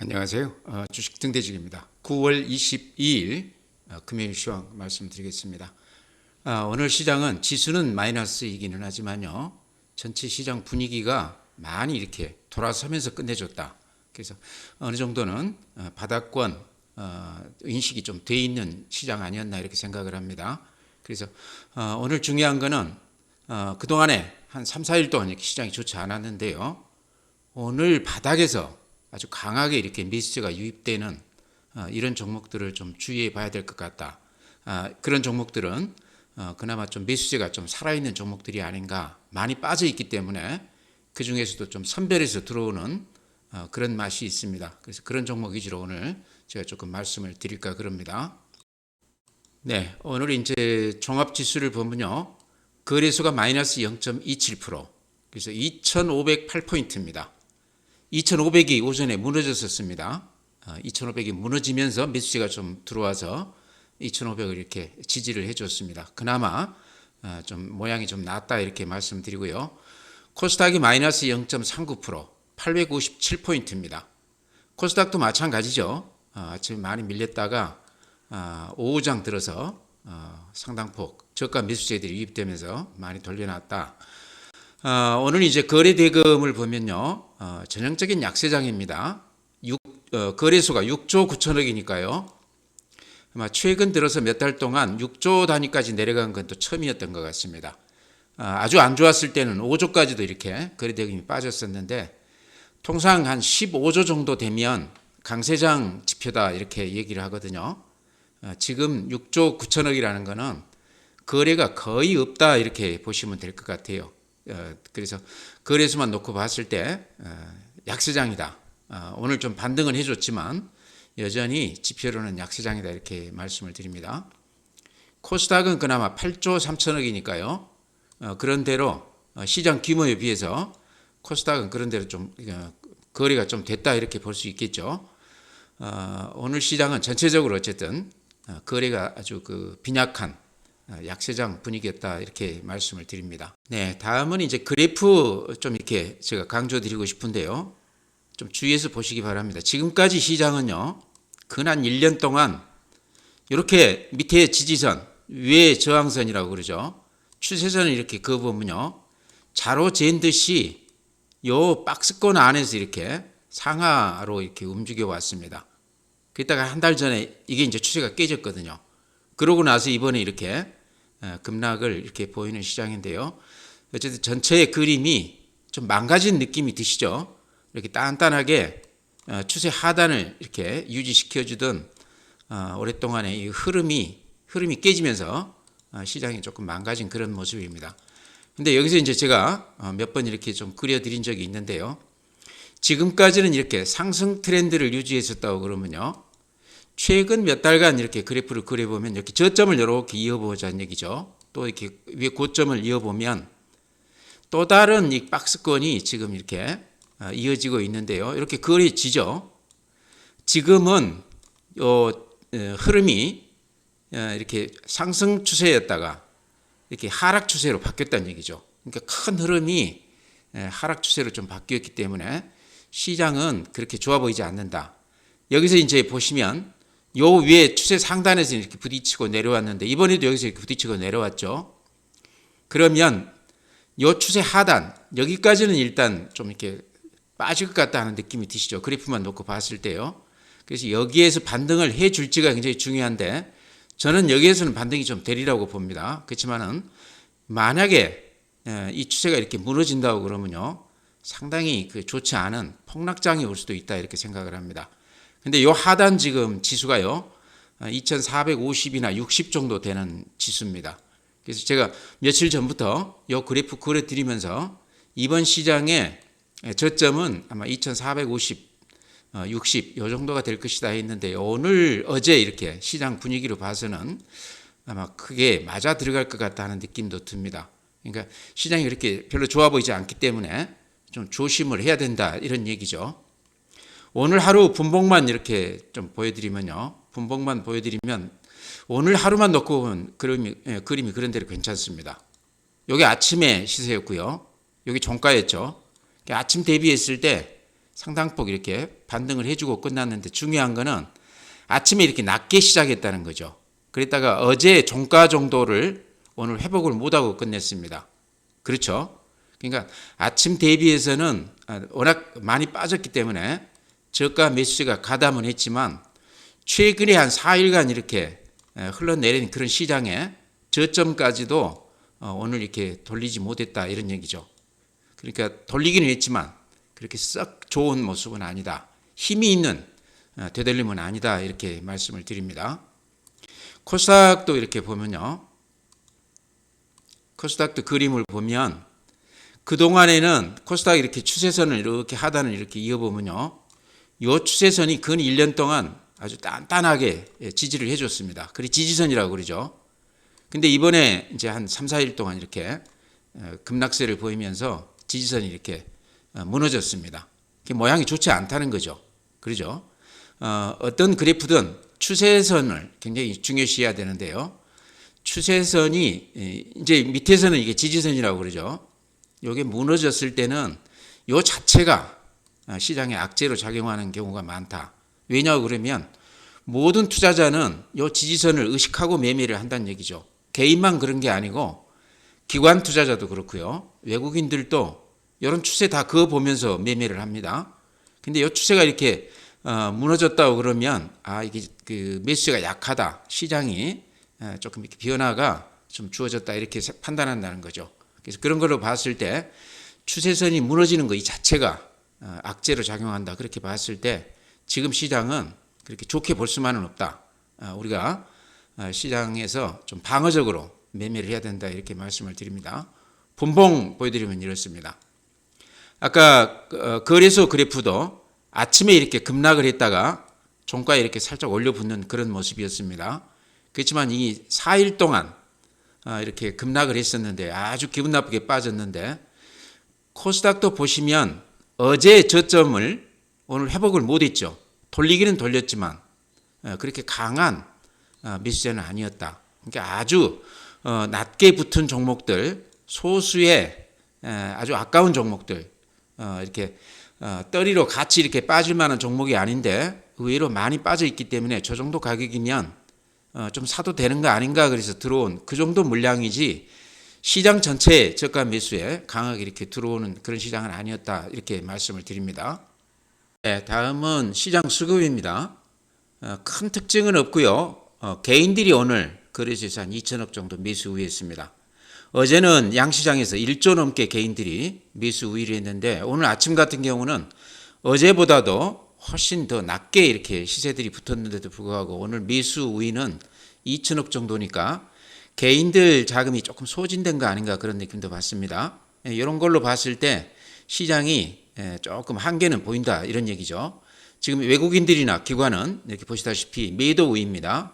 안녕하세요. 주식 등대직입니다. 9월 22일 금요일 시황 말씀드리겠습니다. 오늘 시장은 지수는 마이너스이기는 하지만요, 전체 시장 분위기가 많이 이렇게 돌아서면서 끝내줬다. 그래서 어느 정도는 바닥권 인식이 좀 돼 있는 시장 아니었나 이렇게 생각을 합니다. 그래서 오늘 중요한 거는 그동안에 한 3, 4일 동안 이렇게 시장이 좋지 않았는데요, 오늘 바닥에서 아주 강하게 이렇게 매수세가 유입되는 이런 종목들을 좀 주의해 봐야 될 것 같다. 그런 종목들은 그나마 좀 매수세가 좀 살아있는 종목들이 아닌가, 많이 빠져 있기 때문에 그 중에서도 좀 선별해서 들어오는 그런 맛이 있습니다. 그래서 그런 종목 위주로 오늘 제가 조금 말씀을 드릴까 그럽니다. 네, 오늘 이제 종합지수를 보면요, 거래소가 마이너스 0.27%, 그래서 2,508포인트입니다. 2,500이 오전에 무너졌었습니다. 2,500이 무너지면서 매수세가 좀 들어와서 2,500을 이렇게 지지를 해줬습니다. 그나마 좀 모양이 좀 낫다 이렇게 말씀드리고요. 코스닥이 마이너스 0.39%, 857포인트입니다. 코스닥도 마찬가지죠. 아침에 많이 밀렸다가 오후장 들어서 상당폭 저가 매수세들이 유입되면서 많이 돌려놨다. 오늘 이제 거래 대금을 보면요, 전형적인 약세장입니다. 거래소가 6조 9천억이니까요. 아마 최근 들어서 몇 달 동안 6조 단위까지 내려간 건 또 처음이었던 것 같습니다. 아주 안 좋았을 때는 5조까지도 이렇게 거래 대금이 빠졌었는데, 통상 한 15조 정도 되면 강세장 지표다 이렇게 얘기를 하거든요. 지금 6조 9천억이라는 거는 거래가 거의 없다 이렇게 보시면 될 것 같아요. 그래서 거래소만 놓고 봤을 때 약세장이다. 오늘 좀 반등은 해줬지만 여전히 지표로는 약세장이다 이렇게 말씀을 드립니다. 코스닥은 그나마 8조 3천억이니까요. 그런대로 시장 규모에 비해서 코스닥은 그런대로 좀 거래가 좀 됐다 이렇게 볼 수 있겠죠. 오늘 시장은 전체적으로 어쨌든 거래가 아주 빈약한 약세장 분위기였다 이렇게 말씀을 드립니다. 네, 다음은 이제 그래프 좀 이렇게 제가 강조드리고 싶은데요, 좀 주의해서 보시기 바랍니다. 지금까지 시장은요, 근한 1년 동안 이렇게 밑에 지지선, 위에 저항선이라고 그러죠. 추세선을 이렇게 그어보면요, 자로 잰 듯이 요 박스권 안에서 이렇게 상하로 이렇게 움직여 왔습니다. 그랬다가 한 달 전에 이게 이제 추세가 깨졌거든요. 그러고 나서 이번에 이렇게 급락을 이렇게 보이는 시장인데요. 어쨌든 전체의 그림이 좀 망가진 느낌이 드시죠? 이렇게 단단하게 추세 하단을 이렇게 유지시켜주던 오랫동안의 이 흐름이 깨지면서 시장이 조금 망가진 그런 모습입니다. 근데 여기서 이제 제가 몇 번 이렇게 좀 그려드린 적이 있는데요. 지금까지는 이렇게 상승 트렌드를 유지했었다고 그러면요, 최근 몇 달간 이렇게 그래프를 그려보면 이렇게 저점을 이렇게 이어보자는 얘기죠. 또 이렇게 위에 고점을 이어보면 또 다른 이 박스권이 지금 이렇게 이어지고 있는데요. 이렇게 그려지죠. 지금은 흐름이 이렇게 상승 추세였다가 이렇게 하락 추세로 바뀌었다는 얘기죠. 그러니까 큰 흐름이 하락 추세로 좀 바뀌었기 때문에 시장은 그렇게 좋아 보이지 않는다. 여기서 이제 보시면 요 위에 추세 상단에서 이렇게 부딪히고 내려왔는데, 이번에도 여기서 이렇게 부딪히고 내려왔죠. 그러면 요 추세 하단 여기까지는 일단 좀 이렇게 빠질 것 같다 하는 느낌이 드시죠. 그래프만 놓고 봤을 때요. 그래서 여기에서 반등을 해 줄지가 굉장히 중요한데, 저는 여기에서는 반등이 좀 되리라고 봅니다. 그렇지만은 만약에 이 추세가 이렇게 무너진다고 그러면요, 상당히 좋지 않은 폭락장이 올 수도 있다 이렇게 생각을 합니다. 근데 요 하단 지금 지수가요, 2450이나 60 정도 되는 지수입니다. 그래서 제가 며칠 전부터 요 그래프 그려드리면서 이번 시장의 저점은 아마 2450, 60 요 정도가 될 것이다 했는데, 오늘 어제 이렇게 시장 분위기로 봐서는 아마 크게 맞아 들어갈 것 같다는 느낌도 듭니다. 그러니까 시장이 그렇게 별로 좋아 보이지 않기 때문에 좀 조심을 해야 된다 이런 얘기죠. 오늘 하루 분봉만 이렇게 좀 보여드리면요, 분봉만 보여드리면 오늘 하루만 놓고 보면 그림이 그런 대로 괜찮습니다. 여기 아침에 시세였고요, 여기 종가였죠. 아침 대비했을 때 상당폭 이렇게 반등을 해주고 끝났는데 중요한 거는 아침에 이렇게 낮게 시작했다는 거죠. 그랬다가 어제 종가 정도를 오늘 회복을 못하고 끝냈습니다. 그렇죠? 그러니까 아침 대비해서는 워낙 많이 빠졌기 때문에 저가 매수세가 가담은 했지만 최근에 한 4일간 이렇게 흘러내린 그런 시장의 저점까지도 오늘 이렇게 돌리지 못했다 이런 얘기죠. 그러니까 돌리기는 했지만 그렇게 썩 좋은 모습은 아니다. 힘이 있는 되돌림은 아니다 이렇게 말씀을 드립니다. 코스닥도 이렇게 보면요. 코스닥도 그림을 보면 그동안에는 코스닥이 이렇게 추세선을 이렇게 하단을 이렇게 이어보면요. 이 추세선이 근 1년 동안 아주 단단하게 지지를 해줬습니다. 그게 지지선이라고 그러죠. 근데 이번에 이제 한 3, 4일 동안 이렇게 급락세를 보이면서 지지선이 이렇게 무너졌습니다. 모양이 좋지 않다는 거죠. 그러죠. 어떤 그래프든 추세선을 굉장히 중요시해야 되는데요. 추세선이 이제 밑에서는 이게 지지선이라고 그러죠. 이게 무너졌을 때는 이 자체가 시장의 악재로 작용하는 경우가 많다. 왜냐고 그러면 모든 투자자는 이 지지선을 의식하고 매매를 한다는 얘기죠. 개인만 그런 게 아니고 기관 투자자도 그렇고요. 외국인들도 이런 추세 다 그어보면서 매매를 합니다. 근데 이 추세가 이렇게 무너졌다고 그러면 이게 그 매수가 약하다. 시장이 조금 이렇게 변화가 좀 주어졌다 이렇게 판단한다는 거죠. 그래서 그런 걸로 봤을 때 추세선이 무너지는 거 이 자체가 악재로 작용한다. 그렇게 봤을 때 지금 시장은 그렇게 좋게 볼 수만은 없다. 우리가 시장에서 좀 방어적으로 매매를 해야 된다. 이렇게 말씀을 드립니다. 분봉 보여드리면 이렇습니다. 아까 거래소 그래프도 아침에 이렇게 급락을 했다가 종가에 이렇게 살짝 올려붙는 그런 모습이었습니다. 그렇지만 이 4일 동안 이렇게 급락을 했었는데 아주 기분 나쁘게 빠졌는데 코스닥도 보시면 어제 저점을 오늘 회복을 못했죠. 돌리기는 돌렸지만 그렇게 강한 매수세는 아니었다. 그러니까 아주 낮게 붙은 종목들, 소수의 아주 아까운 종목들, 이렇게 떨이로 같이 이렇게 빠질 만한 종목이 아닌데 의외로 많이 빠져 있기 때문에 저 정도 가격이면 좀 사도 되는 거 아닌가 그래서 들어온 그 정도 물량이지 시장 전체 저가 매수에 강하게 이렇게 들어오는 그런 시장은 아니었다 이렇게 말씀을 드립니다. 네, 다음은 시장 수급입니다. 큰 특징은 없고요. 개인들이 오늘 거래소에서 한 2천억 정도 매수 우위했습니다. 어제는 양시장에서 1조 넘게 개인들이 매수 우위를 했는데 오늘 아침 같은 경우는 어제보다도 훨씬 더 낮게 이렇게 시세들이 붙었는데도 불구하고 오늘 매수 우위는 2천억 정도니까 개인들 자금이 조금 소진된 거 아닌가 그런 느낌도 받습니다. 이런 걸로 봤을 때 시장이 조금 한계는 보인다 이런 얘기죠. 지금 외국인들이나 기관은 이렇게 보시다시피 매도 우위입니다.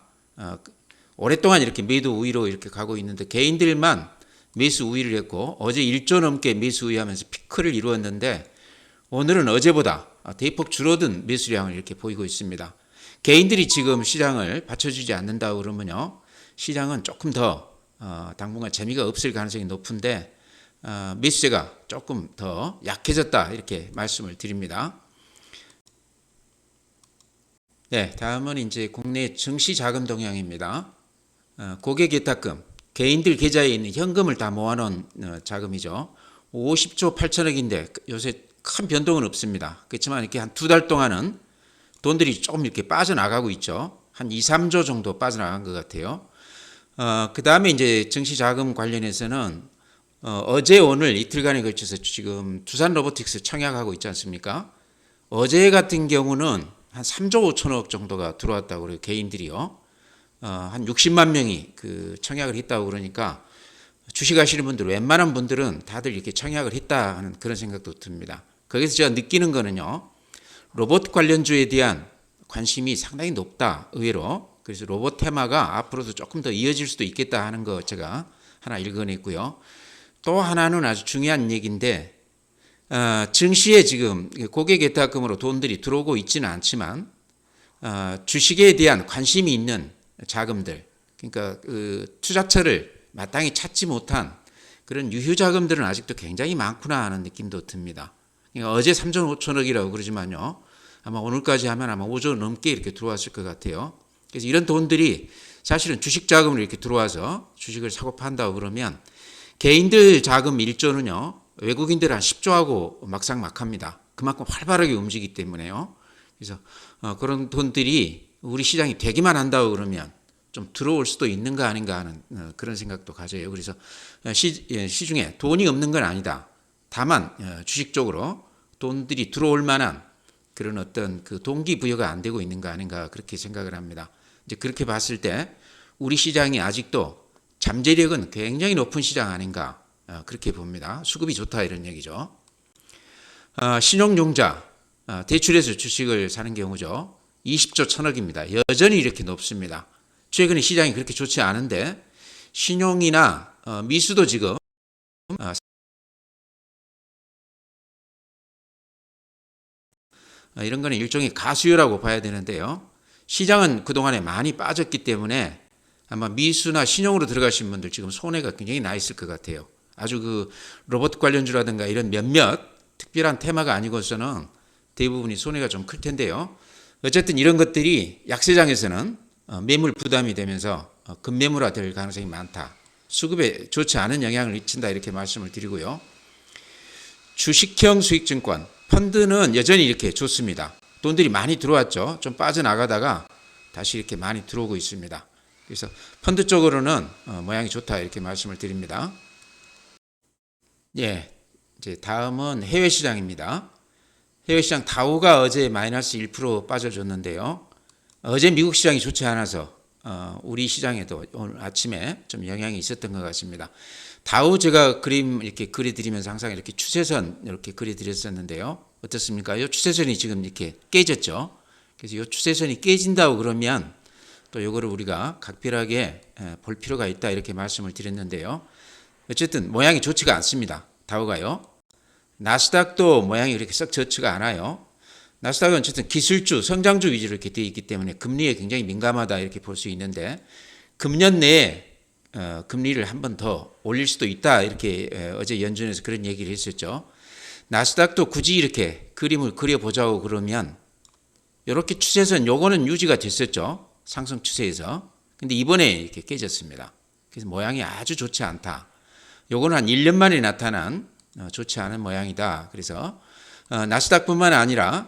오랫동안 이렇게 매도 우위로 이렇게 가고 있는데 개인들만 매수 우위를 했고 어제 1조 넘게 매수 우위하면서 피크를 이루었는데 오늘은 어제보다 대폭 줄어든 매수량을 이렇게 보이고 있습니다. 개인들이 지금 시장을 받쳐주지 않는다 그러면요. 시장은 조금 더 당분간 재미가 없을 가능성이 높은데 매수세가 조금 더 약해졌다 이렇게 말씀을 드립니다. 네, 다음은 이제 국내 증시 자금 동향입니다. 고객 예탁금, 개인들 계좌에 있는 현금을 다 모아놓은 자금이죠. 50조 8천억인데 요새 큰 변동은 없습니다. 그렇지만 이렇게 한 2달 동안은 돈들이 조금 이렇게 빠져나가고 있죠. 한 2, 3조 정도 빠져나간 것 같아요. 그 다음에 이제 증시 자금 관련해서는 어제 오늘 이틀간에 걸쳐서 지금 두산 로보틱스 청약하고 있지 않습니까? 어제 같은 경우는 한 3조 5천억 정도가 들어왔다고 그래요. 개인들이요. 한 60만 명이 그 청약을 했다고 그러니까 주식하시는 분들 웬만한 분들은 다들 이렇게 청약을 했다 하는 그런 생각도 듭니다. 거기서 제가 느끼는 거는요. 로봇 관련주에 대한 관심이 상당히 높다. 의외로. 그래서 로봇 테마가 앞으로도 조금 더 이어질 수도 있겠다 하는 거 제가 하나 읽어냈고요. 또 하나는 아주 중요한 얘기인데 증시에 지금 고객 예탁금으로 돈들이 들어오고 있지는 않지만 주식에 대한 관심이 있는 자금들 그러니까 그 투자처를 마땅히 찾지 못한 그런 유휴 자금들은 아직도 굉장히 많구나 하는 느낌도 듭니다. 그러니까 어제 3조 5천억이라고 그러지만요. 아마 오늘까지 하면 아마 5조 넘게 이렇게 들어왔을 것 같아요. 그래서 이런 돈들이 사실은 주식 자금으로 이렇게 들어와서 주식을 사고 판다고 그러면 개인들 자금 1조는요. 외국인들 한 10조하고 막상막합니다. 그만큼 활발하게 움직이기 때문에요. 그래서 그런 돈들이 우리 시장이 되기만 한다고 그러면 좀 들어올 수도 있는가 아닌가 하는 그런 생각도 가져요. 그래서 시중에 돈이 없는 건 아니다. 다만 주식 쪽으로 돈들이 들어올 만한 그런 어떤 그 동기부여가 안 되고 있는가 아닌가 그렇게 생각을 합니다. 이제 그렇게 봤을 때 우리 시장이 아직도 잠재력은 굉장히 높은 시장 아닌가 그렇게 봅니다. 수급이 좋다 이런 얘기죠. 신용융자 대출해서 주식을 사는 경우죠. 20조 1,000억입니다. 여전히 이렇게 높습니다. 최근에 시장이 그렇게 좋지 않은데 신용이나 미수도 지금 이런 거는 일종의 가수요라고 봐야 되는데요. 시장은 그동안에 많이 빠졌기 때문에 아마 미수나 신용으로 들어가신 분들 지금 손해가 굉장히 나 있을 것 같아요. 아주 그 로봇 관련주라든가 이런 몇몇 특별한 테마가 아니고서는 대부분이 손해가 좀 클 텐데요. 어쨌든 이런 것들이 약세장에서는 매물 부담이 되면서 급매물화 될 가능성이 많다. 수급에 좋지 않은 영향을 미친다 이렇게 말씀을 드리고요. 주식형 수익증권, 펀드는 여전히 이렇게 좋습니다. 돈들이 많이 들어왔죠. 좀 빠져나가다가 다시 이렇게 많이 들어오고 있습니다. 그래서 펀드 쪽으로는 모양이 좋다 이렇게 말씀을 드립니다. 예, 이제 다음은 해외 시장입니다. 해외 시장 다우가 어제 마이너스 1% 빠져줬는데요. 어제 미국 시장이 좋지 않아서 우리 시장에도 오늘 아침에 좀 영향이 있었던 것 같습니다. 다우 제가 그림 이렇게 그려드리면서 항상 이렇게 추세선 이렇게 그려드렸었는데요. 어떻습니까? 이 추세선이 지금 이렇게 깨졌죠. 그래서 이 추세선이 깨진다고 그러면 또 이거를 우리가 각별하게 볼 필요가 있다 이렇게 말씀을 드렸는데요. 어쨌든 모양이 좋지가 않습니다. 다우가요. 나스닥도 모양이 그렇게 썩 좋지가 않아요. 나스닥은 어쨌든 기술주, 성장주 위주로 이렇게 되어 있기 때문에 금리에 굉장히 민감하다 이렇게 볼 수 있는데 금년 내에 금리를 한 번 더 올릴 수도 있다 이렇게 어제 연준에서 그런 얘기를 했었죠. 나스닥도 굳이 이렇게 그림을 그려보자고 그러면 이렇게 추세선 요거는 유지가 됐었죠. 상승 추세에서. 근데 이번에 이렇게 깨졌습니다. 그래서 모양이 아주 좋지 않다. 요거는 한 1년 만에 나타난 좋지 않은 모양이다. 그래서 나스닥뿐만 아니라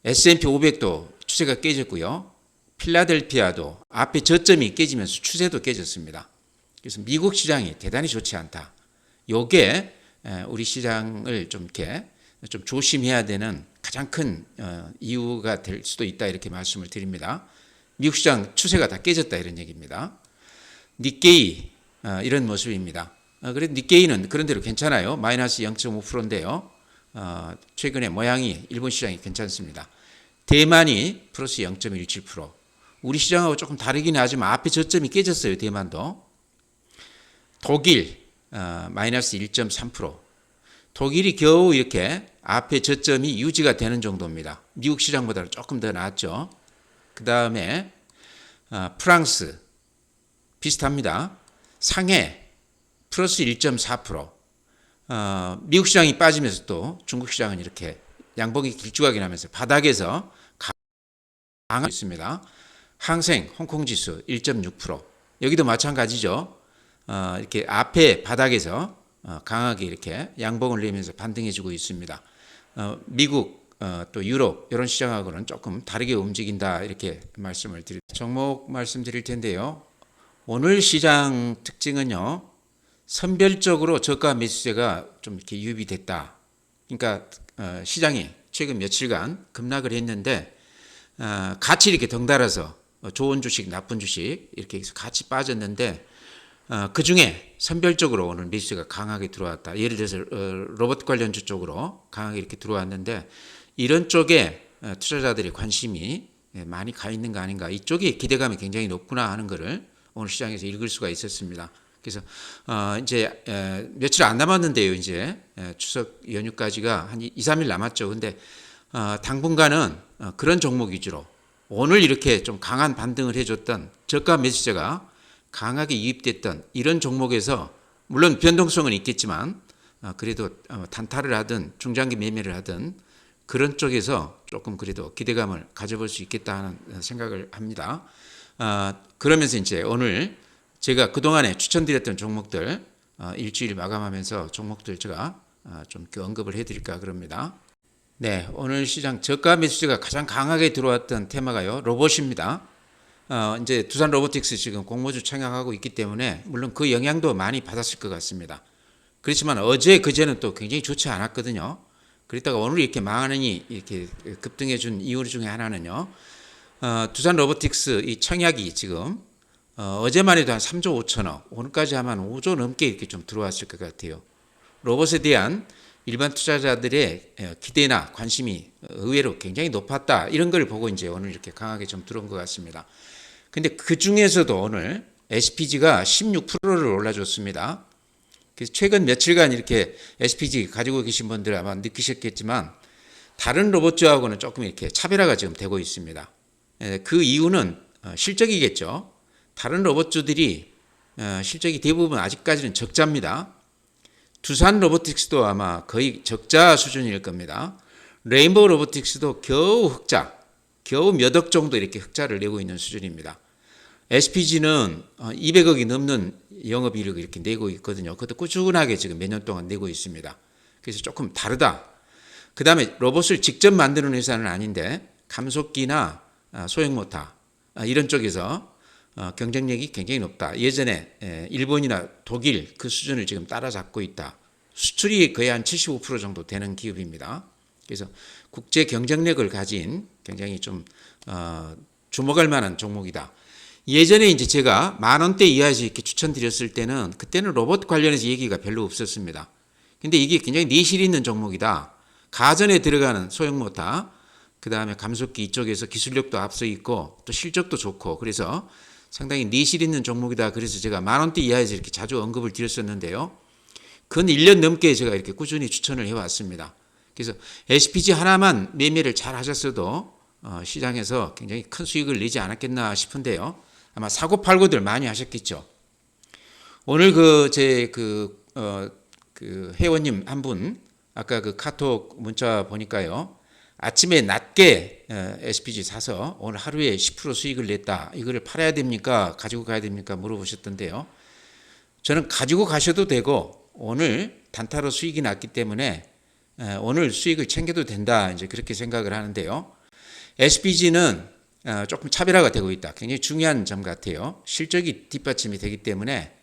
S&P 500도 추세가 깨졌고요. 필라델피아도 앞에 저점이 깨지면서 추세도 깨졌습니다. 그래서 미국 시장이 대단히 좋지 않다. 요게 우리 시장을 좀 이렇게 좀 조심해야 되는 가장 큰 이유가 될 수도 있다 이렇게 말씀을 드립니다. 미국 시장 추세가 다 깨졌다 이런 얘기입니다. 니케이 이런 모습입니다. 그래도 니케이는 그런 대로 괜찮아요. 마이너스 0.5%인데요. 최근에 모양이 일본 시장이 괜찮습니다. 대만이 플러스 0.17%. 우리 시장하고 조금 다르긴 하지만 앞에 저점이 깨졌어요. 대만도. 독일 마이너스 1.3%. 독일이 겨우 이렇게 앞에 저점이 유지가 되는 정도입니다. 미국 시장보다는 조금 더 나았죠. 그 다음에 프랑스 비슷합니다. 상해 플러스 1.4%. 미국 시장이 빠지면서 또 중국 시장은 이렇게 양봉이 길쭉하게 나면서 바닥에서 강하고 있습니다. 항생 홍콩 지수 1.6%. 여기도 마찬가지죠. 이렇게 앞에 바닥에서 강하게 이렇게 양봉을 내면서 반등해주고 있습니다. 미국 또 유럽 이런 시장하고는 조금 다르게 움직인다 이렇게 말씀을 드릴 종목 말씀드릴 텐데요. 오늘 시장 특징은요. 선별적으로 저가 매수세가 좀 이렇게 유입됐다. 그러니까 시장이 최근 며칠간 급락을 했는데 같이 이렇게 덩달아서 좋은 주식, 나쁜 주식 이렇게 해서 같이 빠졌는데 그 중에 선별적으로 오늘 매수세가 강하게 들어왔다. 예를 들어서 로봇 관련주 쪽으로 강하게 이렇게 들어왔는데 이런 쪽에 투자자들의 관심이 많이 가 있는 거 아닌가. 이쪽에 기대감이 굉장히 높구나 하는 것을 오늘 시장에서 읽을 수가 있었습니다. 그래서 이제 며칠 안 남았는데요. 이제 추석 연휴까지가 한 2, 3일 남았죠. 근데 당분간은 그런 종목 위주로 오늘 이렇게 좀 강한 반등을 해줬던 저가 매수세가 강하게 유입됐던 이런 종목에서 물론 변동성은 있겠지만 그래도 단타를 하든 중장기 매매를 하든 그런 쪽에서 조금 그래도 기대감을 가져볼 수 있겠다 하는 생각을 합니다. 그러면서 이제 오늘 제가 그동안에 추천드렸던 종목들 일주일 마감하면서 종목들 제가 좀 언급을 해드릴까 그럽니다. 네, 오늘 시장 저가 매수세가 가장 강하게 들어왔던 테마가요, 로봇입니다. 이제 두산 로보틱스 지금 공모주 청약하고 있기 때문에 물론 그 영향도 많이 받았을 것 같습니다. 그렇지만 어제 그제는 또 굉장히 좋지 않았거든요. 그랬다가 오늘 이렇게 망하느니 이렇게 급등해 준 이유 중에 하나는요. 두산 로보틱스 이 청약이 지금 어제만 해도 한 3조 5천억, 오늘까지 하면 5조 넘게 이렇게 좀 들어왔을 것 같아요. 로봇에 대한 일반 투자자들의 기대나 관심이 의외로 굉장히 높았다. 이런 걸 보고 이제 오늘 이렇게 강하게 좀 들어온 것 같습니다. 근데 그 중에서도 오늘 SPG가 16%를 올라줬습니다. 그래서 최근 며칠간 이렇게 SPG 가지고 계신 분들 아마 느끼셨겠지만 다른 로봇주하고는 조금 이렇게 차별화가 지금 되고 있습니다. 그 이유는 실적이겠죠. 다른 로봇주들이 실적이 대부분 아직까지는 적자입니다. 두산 로보틱스도 아마 거의 적자 수준일 겁니다. 레인보우 로보틱스도 겨우 흑자, 겨우 몇 억 정도 이렇게 흑자를 내고 있는 수준입니다. SPG는 200억이 넘는 영업이익을 이렇게 내고 있거든요. 그것도 꾸준하게 지금 몇 년 동안 내고 있습니다. 그래서 조금 다르다. 그 다음에 로봇을 직접 만드는 회사는 아닌데 감속기나 소형 모터 이런 쪽에서 경쟁력이 굉장히 높다. 예전에 일본이나 독일 그 수준을 지금 따라잡고 있다. 수출이 거의 한 75% 정도 되는 기업입니다. 그래서 국제 경쟁력을 가진 굉장히 좀 주목할 만한 종목이다. 예전에 이제 제가 10,000원대 이하에서 이렇게 추천드렸을 때는 그때는 로봇 관련해서 얘기가 별로 없었습니다. 근데 이게 굉장히 내실 있는 종목이다. 가전에 들어가는 소형 모터, 그 다음에 감속기 이쪽에서 기술력도 앞서 있고 또 실적도 좋고 그래서 상당히 내실 있는 종목이다. 그래서 제가 10,000원대 이하에서 이렇게 자주 언급을 드렸었는데요. 근 1년 넘게 제가 이렇게 꾸준히 추천을 해왔습니다. 그래서 SPG 하나만 매매를 잘 하셨어도 시장에서 굉장히 큰 수익을 내지 않았겠나 싶은데요. 아마 사고팔고들 많이 하셨겠죠. 오늘 그 회원님 한 분 아까 그 카톡 문자 보니까요. 아침에 낮게 SPG 사서 오늘 하루에 10% 수익을 냈다. 이거를 팔아야 됩니까? 가지고 가야 됩니까? 물어보셨던데요. 저는 가지고 가셔도 되고 오늘 단타로 수익이 났기 때문에 오늘 수익을 챙겨도 된다. 이제 그렇게 생각을 하는데요. SPG는 조금 차별화가 되고 있다. 굉장히 중요한 점 같아요. 실적이 뒷받침이 되기 때문에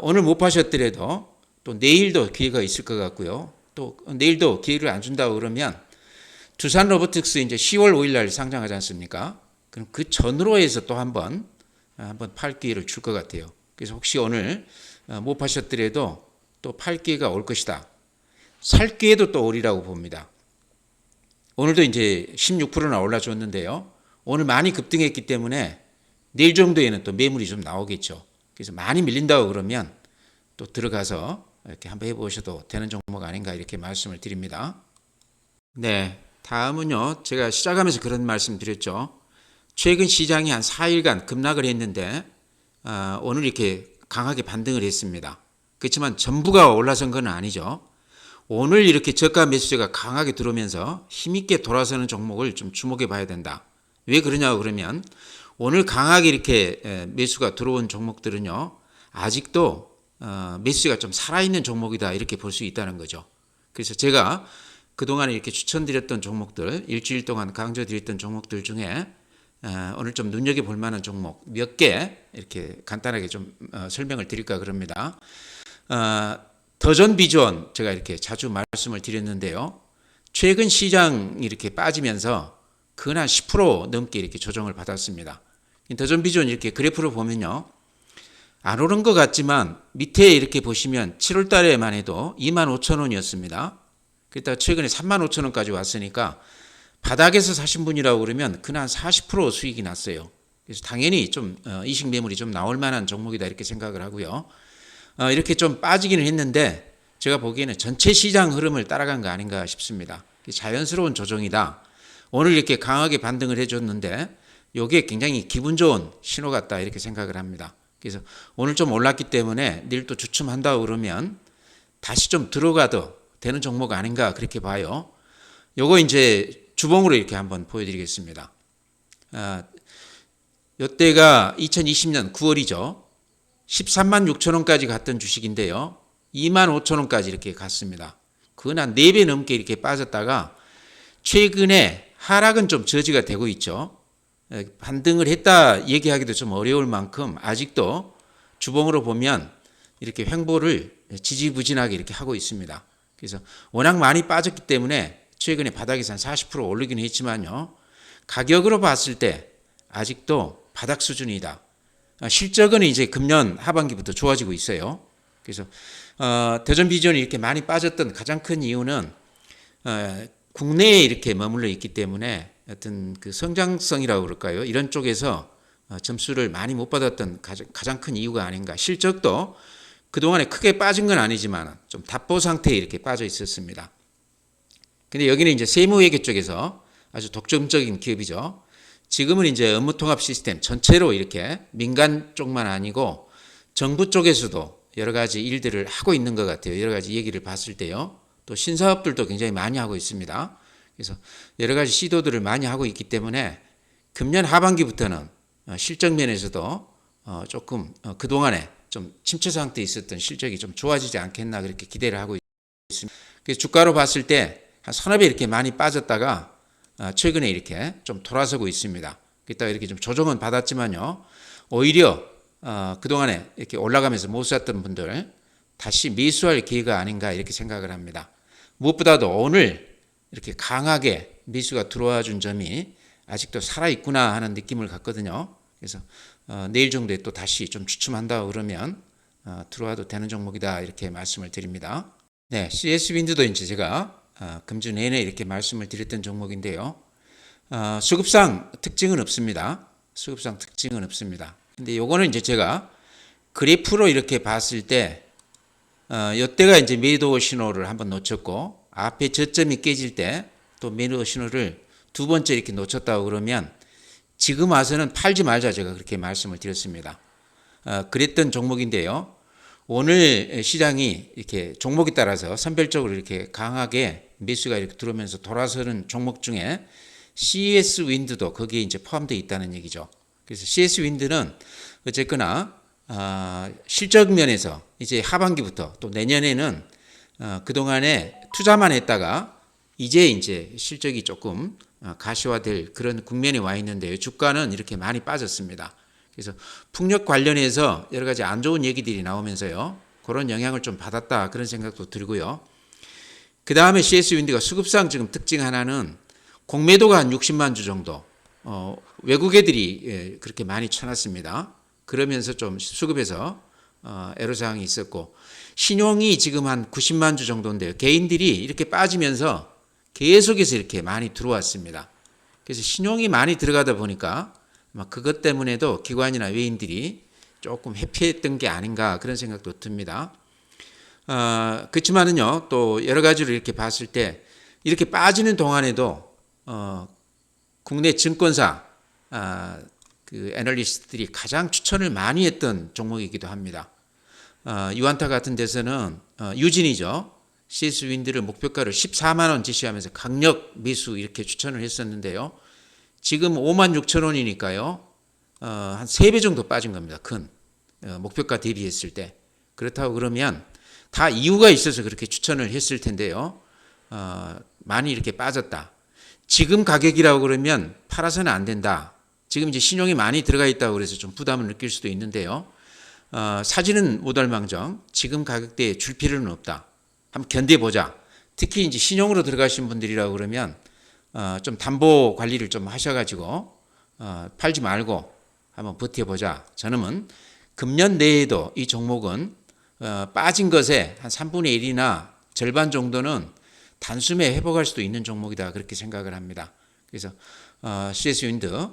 오늘 못 파셨더라도 또 내일도 기회가 있을 것 같고요. 또 내일도 기회를 안 준다고 그러면 두산 로보틱스 이제 10월 5일 날 상장하지 않습니까? 그럼 그 전으로 해서 또 한번 팔 기회를 줄 것 같아요. 그래서 혹시 오늘 못 파셨더라도 또 팔 기회가 올 것이다. 살 기회도 또 오리라고 봅니다. 오늘도 이제 16%나 올라줬는데요. 오늘 많이 급등했기 때문에 내일 정도에는 또 매물이 좀 나오겠죠. 그래서 많이 밀린다고 그러면 또 들어가서 이렇게 한번 해보셔도 되는 종목 아닌가 이렇게 말씀을 드립니다. 네, 다음은요. 제가 시작하면서 그런 말씀 드렸죠. 최근 시장이 한 4일간 급락을 했는데 오늘 이렇게 강하게 반등을 했습니다. 그렇지만 전부가 올라선 건 아니죠. 오늘 이렇게 저가 매수세가 강하게 들어오면서 힘있게 돌아서는 종목을 좀 주목해 봐야 된다. 왜 그러냐고 그러면 오늘 강하게 이렇게 매수가 들어온 종목들은요. 아직도 매수세가 좀 살아있는 종목이다 이렇게 볼 수 있다는 거죠. 그래서 제가 그동안 이렇게 추천드렸던 종목들, 일주일 동안 강조드렸던 종목들 중에 오늘 좀 눈여겨볼 만한 종목 몇 개 이렇게 간단하게 좀 설명을 드릴까 그럽니다. 더전 비전 제가 이렇게 자주 말씀을 드렸는데요. 최근 시장이 이렇게 빠지면서 근 한 10% 넘게 이렇게 조정을 받았습니다. 더전 비전 이렇게 그래프를 보면요. 안 오른 것 같지만 밑에 이렇게 보시면 7월 달에만 해도 25,000원이었습니다. 그랬다가 최근에 35,000원까지 왔으니까 바닥에서 사신 분이라고 그러면 근 한 40% 수익이 났어요. 그래서 당연히 좀 이식 매물이 좀 나올 만한 종목이다 이렇게 생각을 하고요. 이렇게 좀 빠지기는 했는데 제가 보기에는 전체 시장 흐름을 따라간 거 아닌가 싶습니다. 자연스러운 조정이다. 오늘 이렇게 강하게 반등을 해줬는데 이게 굉장히 기분 좋은 신호 같다 이렇게 생각을 합니다. 그래서 오늘 좀 올랐기 때문에 내일 또 주춤한다고 그러면 다시 좀 들어가도 되는 종목 아닌가 그렇게 봐요. 요거 이제 주봉으로 이렇게 한번 보여드리겠습니다. 이때가 2020년 9월이죠. 13만 6천 원까지 갔던 주식인데요. 2만 5천 원까지 이렇게 갔습니다. 그건 한 4배 넘게 이렇게 빠졌다가 최근에 하락은 좀 저지가 되고 있죠. 반등을 했다 얘기하기도 좀 어려울 만큼 아직도 주봉으로 보면 이렇게 횡보를 지지부진하게 이렇게 하고 있습니다. 그래서 워낙 많이 빠졌기 때문에 최근에 바닥에서 한 40% 오르긴 했지만요. 가격으로 봤을 때 아직도 바닥 수준이다. 실적은 이제 금년 하반기부터 좋아지고 있어요. 그래서 대전 비전이 이렇게 많이 빠졌던 가장 큰 이유는 국내에 이렇게 머물러 있기 때문에 어떤 그 성장성이라고 그럴까요? 이런 쪽에서 점수를 많이 못 받았던 가장 큰 이유가 아닌가. 실적도 그동안에 크게 빠진 건 아니지만 좀 답보 상태에 이렇게 빠져 있었습니다. 근데 여기는 이제 세무회계 쪽에서 아주 독점적인 기업이죠. 지금은 이제 업무통합 시스템 전체로 이렇게 민간 쪽만 아니고 정부 쪽에서도 여러 가지 일들을 하고 있는 것 같아요. 여러 가지 얘기를 봤을 때요. 또 신사업들도 굉장히 많이 하고 있습니다. 그래서 여러 가지 시도들을 많이 하고 있기 때문에 금년 하반기부터는 실적 면에서도 조금 그동안에 좀 침체 상태에 있었던 실적이 좀 좋아지지 않겠나 그렇게 기대를 하고 있습니다. 그래서 주가로 봤을 때 한 서너 배 이렇게 많이 빠졌다가 최근에 이렇게 좀 돌아서고 있습니다. 그랬다가 이렇게 좀 조정은 받았지만요. 오히려 그동안에 이렇게 올라가면서 못 샀던 분들 다시 매수할 기회가 아닌가 이렇게 생각을 합니다. 무엇보다도 오늘 이렇게 강하게 매수가 들어와 준 점이 아직도 살아있구나 하는 느낌을 갖거든요. 그래서 내일 정도에 또 다시 좀 주춤한다 그러면 들어와도 되는 종목이다 이렇게 말씀을 드립니다. 네, CS 윈드도 이제 제가 금주 내내 이렇게 말씀을 드렸던 종목인데요. 수급상 특징은 없습니다. 수급상 특징은 없습니다. 근데 요거는 이제 제가 그래프로 이렇게 봤을 때 이때가 이제 매도 신호를 한번 놓쳤고 앞에 저점이 깨질 때 또 매도 신호를 두 번째 이렇게 놓쳤다고 그러면 지금 와서는 팔지 말자 제가 그렇게 말씀을 드렸습니다. 그랬던 종목인데요. 오늘 시장이 이렇게 종목에 따라서 선별적으로 이렇게 강하게 매수가 이렇게 들어오면서 돌아서는 종목 중에 CS 윈드도 거기에 이제 포함되어 있다는 얘기죠. 그래서 CS 윈드는 어쨌거나 실적 면에서 이제 하반기부터 또 내년에는 그동안에 투자만 했다가 이제 실적이 조금 가시화될 그런 국면에 와 있는데요. 주가는 이렇게 많이 빠졌습니다. 그래서 풍력 관련해서 여러 가지 안 좋은 얘기들이 나오면서요. 그런 영향을 좀 받았다 그런 생각도 들고요. 그 다음에 CS 윈드가 수급상 지금 특징 하나는 공매도가 한 60만 주 정도 외국 애들이 그렇게 많이 쳐놨습니다. 그러면서 좀 수급에서 애로사항이 있었고 신용이 지금 한 90만 주 정도인데요. 개인들이 이렇게 빠지면서 계속해서 이렇게 많이 들어왔습니다. 그래서 신용이 많이 들어가다 보니까 그것 때문에도 기관이나 외인들이 조금 회피했던 게 아닌가 그런 생각도 듭니다. 그렇지만은요 또 여러 가지로 이렇게 봤을 때 이렇게 빠지는 동안에도 국내 증권사 그 애널리스트들이 가장 추천을 많이 했던 종목이기도 합니다. 유안타 같은 데서는 유진이죠. CS 윈드를 목표가를 14만 원 제시하면서 강력 매수 이렇게 추천을 했었는데요. 지금 5만 6천 원이니까요. 한 3배 정도 빠진 겁니다. 큰 목표가 대비했을 때. 그렇다고 그러면 다 이유가 있어서 그렇게 추천을 했을 텐데요. 많이 이렇게 빠졌다. 지금 가격이라고 그러면 팔아서는 안 된다. 지금 이제 신용이 많이 들어가 있다고 그래서 좀 부담을 느낄 수도 있는데요. 사지는 못할망정 지금 가격대에 줄 필요는 없다. 한번 견뎌보자. 특히 이제 신용으로 들어가신 분들이라고 그러면 좀 담보 관리를 좀 하셔가지고 팔지 말고 한번 버텨보자. 저는 금년 내에도 이 종목은 빠진 것에 한 3분의 1이나 절반 정도는 단숨에 회복할 수도 있는 종목이다 그렇게 생각을 합니다. 그래서 CS 윈드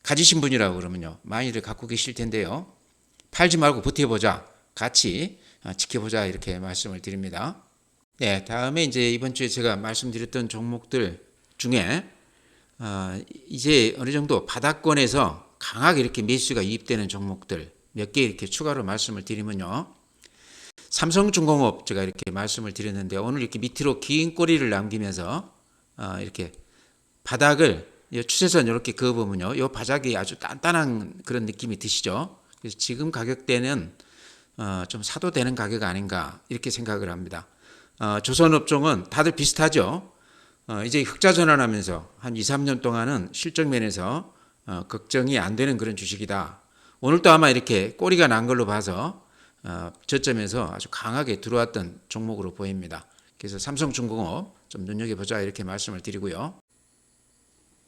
가지신 분이라고 그러면요 많이들 갖고 계실 텐데요. 팔지 말고 버텨보자. 같이 지켜보자 이렇게 말씀을 드립니다. 네, 다음에 이제 이번 주에 제가 말씀드렸던 종목들 중에 이제 어느 정도 바닥권에서 강하게 이렇게 매수가 이입되는 종목들 몇 개 이렇게 추가로 말씀을 드리면요. 삼성중공업 제가 이렇게 말씀을 드렸는데 오늘 이렇게 밑으로 긴 꼬리를 남기면서 이렇게 바닥을 추세선 이렇게 그어보면요, 이 바닥이 아주 단단한 그런 느낌이 드시죠? 그래서 지금 가격대는 좀 사도 되는 가격 아닌가 이렇게 생각을 합니다. 조선업종은 다들 비슷하죠. 이제 흑자 전환하면서 한 2, 3년 동안은 실적 면에서 걱정이 안 되는 그런 주식이다. 오늘도 아마 이렇게 꼬리가 난 걸로 봐서 저점에서 아주 강하게 들어왔던 종목으로 보입니다. 그래서 삼성중공업 좀 눈여겨보자 이렇게 말씀을 드리고요.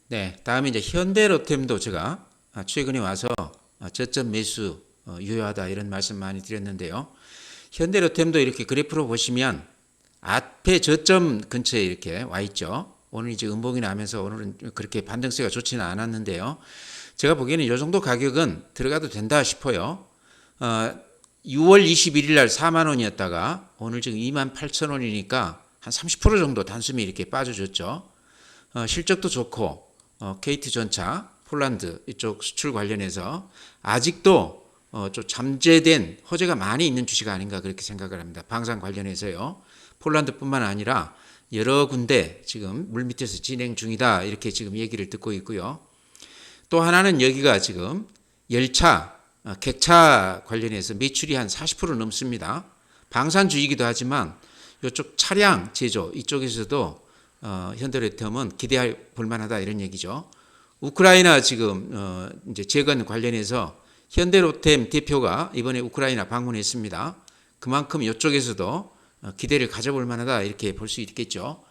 네, 다음에 이제 현대로템도 제가 최근에 와서 저점 매수 유효하다 이런 말씀 많이 드렸는데요. 현대로템도 이렇게 그래프로 보시면 앞에 저점 근처에 이렇게 와 있죠. 오늘 이제 음봉이 나면서 오늘은 그렇게 반등세가 좋지는 않았는데요. 제가 보기에는 이 정도 가격은 들어가도 된다 싶어요. 6월 21일 날 4만 원이었다가 오늘 지금 2만 8천 원이니까 한 30% 정도 단숨에 이렇게 빠져줬죠. 실적도 좋고 KT전차, 폴란드 이쪽 수출 관련해서 아직도 좀 잠재된 호재가 많이 있는 주식 아닌가 그렇게 생각을 합니다. 방산 관련해서요. 폴란드뿐만 아니라 여러 군데 지금 물밑에서 진행 중이다 이렇게 지금 얘기를 듣고 있고요. 또 하나는 여기가 지금 열차, 객차 관련해서 매출이 한 40% 넘습니다. 방산주이기도 하지만 이쪽 차량 제조 이쪽에서도 현대로템은 기대할 볼만하다 이런 얘기죠. 우크라이나 지금 이제 재건 관련해서 현대로템 대표가 이번에 우크라이나 방문했습니다. 그만큼 이쪽에서도 기대를 가져볼 만하다 이렇게 볼 수 있겠죠.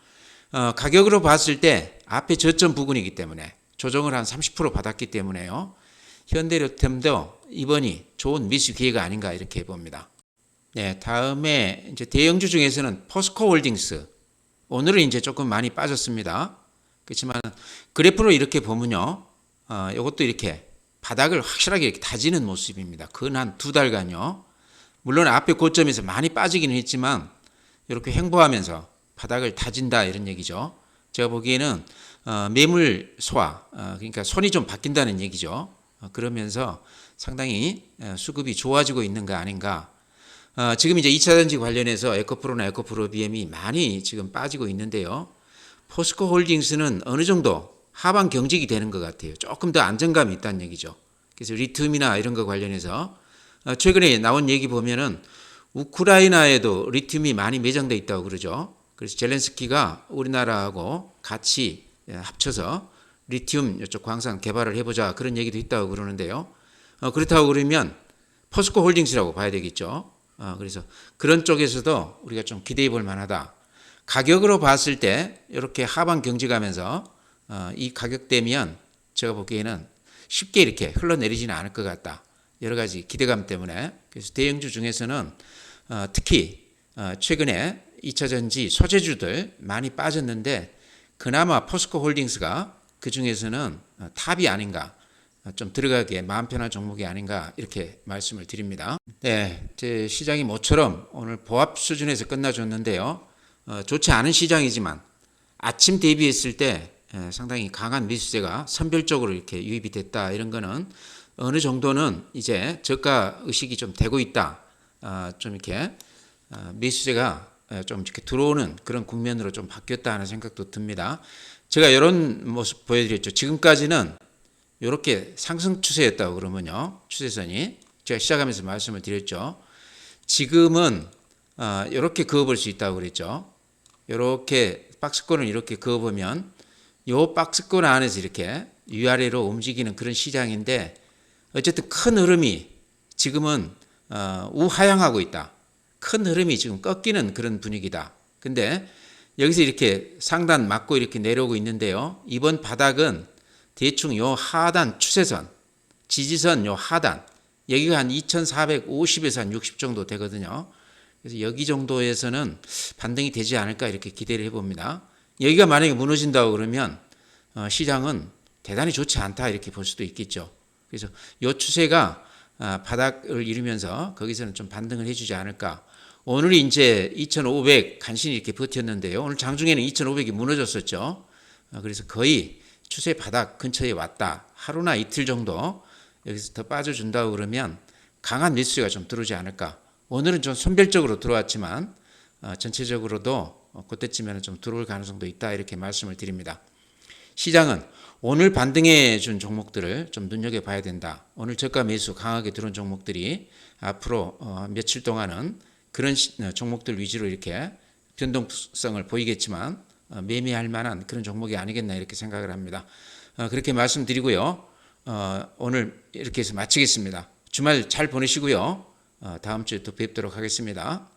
가격으로 봤을 때 앞에 저점 부근이기 때문에 조정을 한 30% 받았기 때문에요. 현대로템도 이번이 좋은 매수 기회가 아닌가 이렇게 봅니다. 네, 다음에 이제 대형주 중에서는 포스코홀딩스. 오늘은 이제 조금 많이 빠졌습니다. 그렇지만 그래프로 이렇게 보면요, 이것도 이렇게 바닥을 확실하게 이렇게 다지는 모습입니다. 근 한 두 달간요. 물론 앞에 고점에서 많이 빠지기는 했지만 이렇게 횡보하면서 바닥을 다진다 이런 얘기죠. 제가 보기에는 매물 소화, 그러니까 손이 좀 바뀐다는 얘기죠. 그러면서 상당히 수급이 좋아지고 있는 거 아닌가. 지금 이제 2차전지 관련해서 에코프로나 에코프로비엠이 많이 지금 빠지고 있는데요. 포스코홀딩스는 어느 정도 하방 경직이 되는 것 같아요. 조금 더 안정감이 있다는 얘기죠. 그래서 리튬이나 이런 거 관련해서 최근에 나온 얘기 보면은 우크라이나에도 리튬이 많이 매장돼 있다고 그러죠. 그래서 젤렌스키가 우리나라하고 같이 합쳐서 리튬 이쪽 광산 개발을 해보자 그런 얘기도 있다고 그러는데요. 그렇다고 그러면 포스코홀딩스라고 봐야 되겠죠. 그래서 그런 쪽에서도 우리가 좀 기대해 볼 만하다. 가격으로 봤을 때 이렇게 하방 경직하면서 이 가격대면 제가 보기에는 쉽게 이렇게 흘러내리지는 않을 것 같다. 여러 가지 기대감 때문에. 그래서 대형주 중에서는 특히 최근에 2차전지 소재주들 많이 빠졌는데 그나마 포스코홀딩스가 그 중에서는 탑이 아닌가, 좀 들어가기에 마음 편한 종목이 아닌가 이렇게 말씀을 드립니다. 네, 제 시장이 모처럼 오늘 보합 수준에서 끝나줬는데요. 좋지 않은 시장이지만 아침 대비했을 때 상당히 강한 매수세가 선별적으로 이렇게 유입이 됐다. 이런 거는 어느 정도는 이제 저가 의식이 좀 되고 있다. 좀 이렇게 매수세가 좀 이렇게 들어오는 그런 국면으로 좀 바뀌었다 하는 생각도 듭니다. 제가 이런 모습 보여드렸죠. 지금까지는 이렇게 상승 추세였다고 그러면요. 추세선이 제가 시작하면서 말씀을 드렸죠. 지금은 이렇게 그어볼 수 있다고 그랬죠. 이렇게 박스권을 이렇게 그어보면 이 박스권 안에서 이렇게 위아래로 움직이는 그런 시장인데 어쨌든 큰 흐름이 지금은 우하향하고 있다. 큰 흐름이 지금 꺾이는 그런 분위기다. 근데 여기서 이렇게 상단 맞고 이렇게 내려오고 있는데요. 이번 바닥은 대충 요 하단 추세선, 지지선 요 하단, 여기가 한 2450에서 한 60 정도 되거든요. 그래서 여기 정도에서는 반등이 되지 않을까 이렇게 기대를 해봅니다. 여기가 만약에 무너진다고 그러면 시장은 대단히 좋지 않다 이렇게 볼 수도 있겠죠. 그래서 이 추세가 바닥을 이루면서 거기서는 좀 반등을 해주지 않을까. 오늘이 이제 2500 간신히 이렇게 버텼는데요. 오늘 장중에는 2500이 무너졌었죠. 그래서 거의 추세 바닥 근처에 왔다. 하루나 이틀 정도 여기서 더 빠져준다고 그러면 강한 매수세가 좀 들어오지 않을까. 오늘은 좀 선별적으로 들어왔지만 전체적으로도 그때쯤에는 좀 들어올 가능성도 있다 이렇게 말씀을 드립니다. 시장은 오늘 반등해 준 종목들을 좀 눈여겨봐야 된다. 오늘 저가 매수 강하게 들어온 종목들이 앞으로 며칠 동안은 그런 종목들 위주로 이렇게 변동성을 보이겠지만 매매할 만한 그런 종목이 아니겠나 이렇게 생각을 합니다. 그렇게 말씀드리고요. 오늘 이렇게 해서 마치겠습니다. 주말 잘 보내시고요. 다음 주에 또 뵙도록 하겠습니다.